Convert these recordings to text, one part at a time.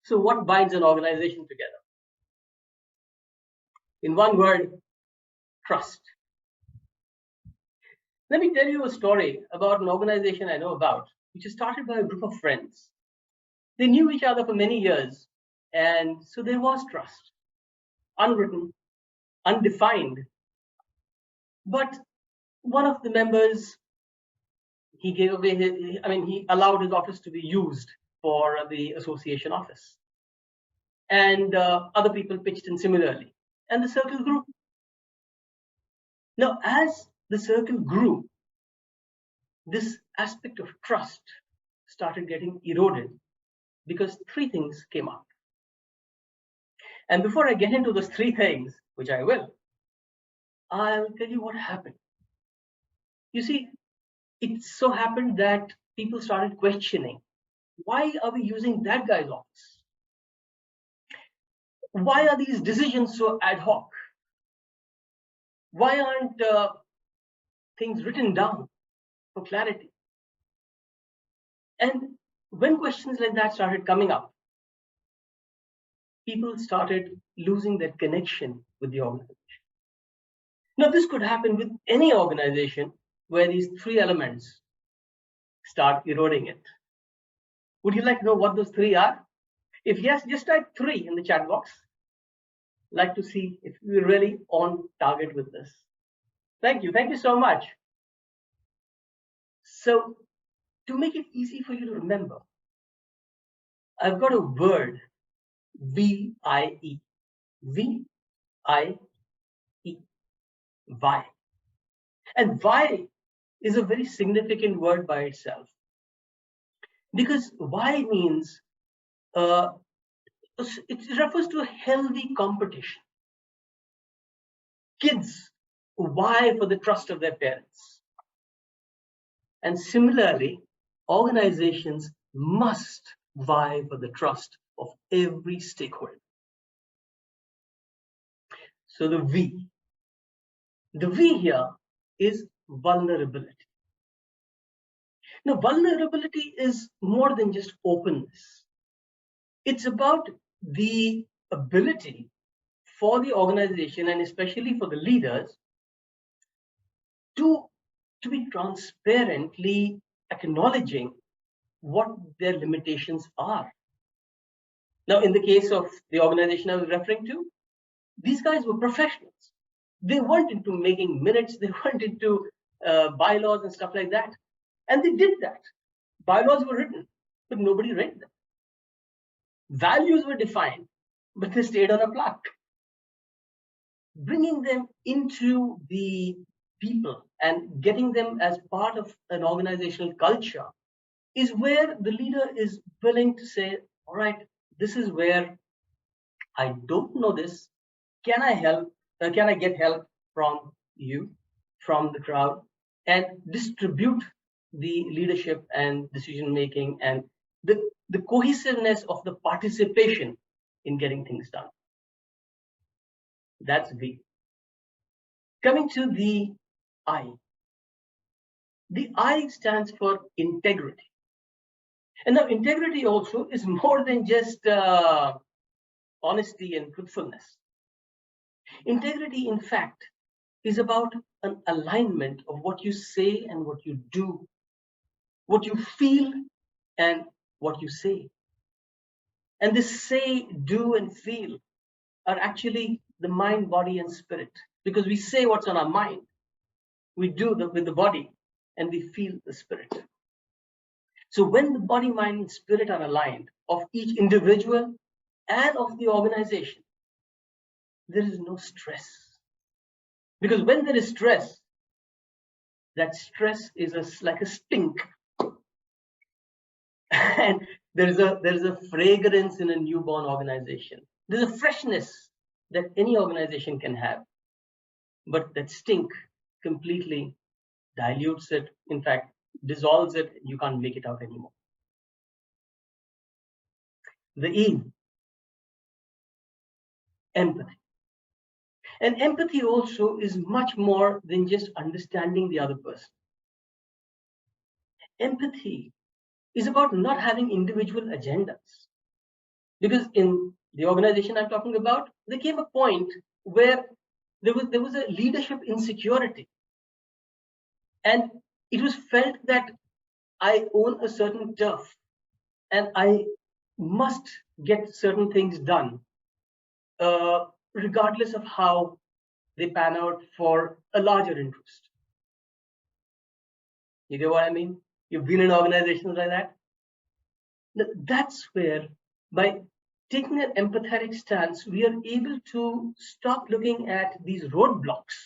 So what binds an organization together? In one word, trust. Let me tell you a story about an organization I know about, which is started by a group of friends. They knew each other for many years, and so there was trust, unwritten, undefined. But one of the members, he gave away he allowed his office to be used for the association office. And other people pitched in similarly. And the circle grew. Now, as the circle grew, this aspect of trust started getting eroded because three things came up. And before I get into those three things, which I will, I'll tell you what happened. You see, it so happened that people started questioning, why are we using that guy's office? Why are these decisions so ad hoc? Why aren't things written down for clarity? And when questions like that started coming up, people started losing that connection with the organization. Now, this could happen with any organization where these three elements start eroding it. Would you like to know what those three are? If yes, just type 3 in the chat box. I'd like to see if we're really on target with this. Thank you. Thank you so much. So, to make it easy for you to remember, I've got a word, V-I-E. V-I-E. Why. And why is a very significant word by itself. Because why means it refers to a healthy competition. Kids vie for the trust of their parents. And similarly, organizations must vie for the trust of every stakeholder. So the V here is vulnerability. Now, vulnerability is more than just openness. It's about the ability for the organization and especially for the leaders to be transparently acknowledging what their limitations are. Now, in the case of the organization I was referring to, these guys were professionals. They weren't into making minutes, they weren't into bylaws and stuff like that. And they did that. Bylaws were written, but nobody read them. Values were defined, but they stayed on a plaque. Bringing them into the people and getting them as part of an organizational culture is where the leader is willing to say, all right, this is where I don't know this. Can I help? Can I get help from you, from the crowd, and distribute the leadership and decision making and the cohesiveness of the participation in getting things done. That's V. Coming to the I. The I stands for integrity. And now integrity also is more than just honesty and truthfulness. Integrity, in fact, is about an alignment of what you say and what you do, what you feel and what you say. And this say, do, and feel are actually the mind, body, and spirit, because we say what's on our mind, we do with the body, and we feel the spirit. So when the body, mind, and spirit are aligned, of each individual and of the organization, there is no stress. Because when there is stress, that stress is like a stink. And there is a fragrance in a newborn organization. There's a freshness that any organization can have. But that stink completely dilutes it, in fact, dissolves it, you can't make it out anymore. The E, empathy. And empathy also is much more than just understanding the other person. Empathy is about not having individual agendas. Because in the organization I'm talking about, there came a point where there was a leadership insecurity, and it was felt that I own a certain turf and I must get certain things done, uh, regardless of how they pan out for a larger interest. You get what I mean? You've been in organizations like that. That's where, by taking an empathetic stance, we are able to stop looking at these roadblocks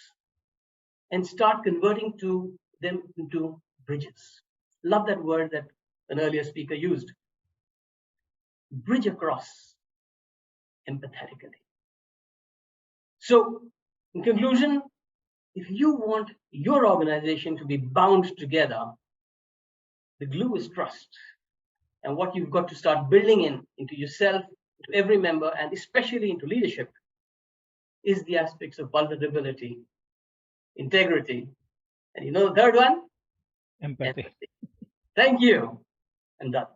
and start converting to them into bridges. Love that word that an earlier speaker used. Bridge across empathetically. So, in conclusion, if you want your organization to be bound together, the glue is trust. And what you've got to start building into yourself, to every member, and especially into leadership, is the aspects of vulnerability, integrity, and the third one? Empathy. Empathy. Thank you. And done.